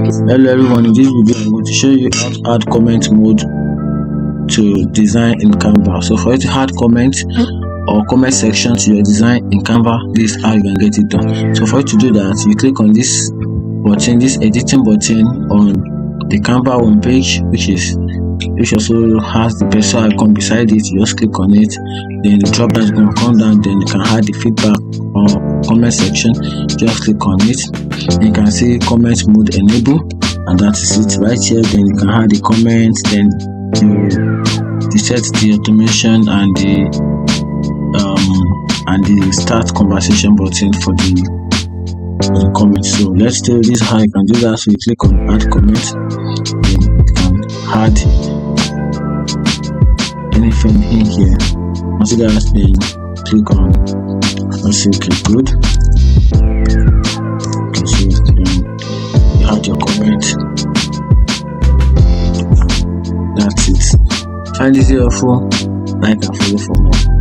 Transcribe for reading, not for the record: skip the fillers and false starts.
Hello everyone, in this video I'm going to show you how to add comment mode to design in Canva. So for you to add comment or comment section to your design in Canva, this is how you can get it done. So for you to do that, you click on this button, this editing button on the Canva home page, which also has the pencil icon beside it. You just click on it, then the drop down is going to come down, then you can add the feedback or comment section. Just click on it, you can see comment mode enable, and that is it right here. Then you can add the comment, then you set the automation and the start conversation button for the comment. So let's do this how you can do that. So you click on add comment, then you can add anything in here. Once you guys then click on, let's say okay, good. Okay, so you add your comment. That's it. Find this helpful, like and follow for more.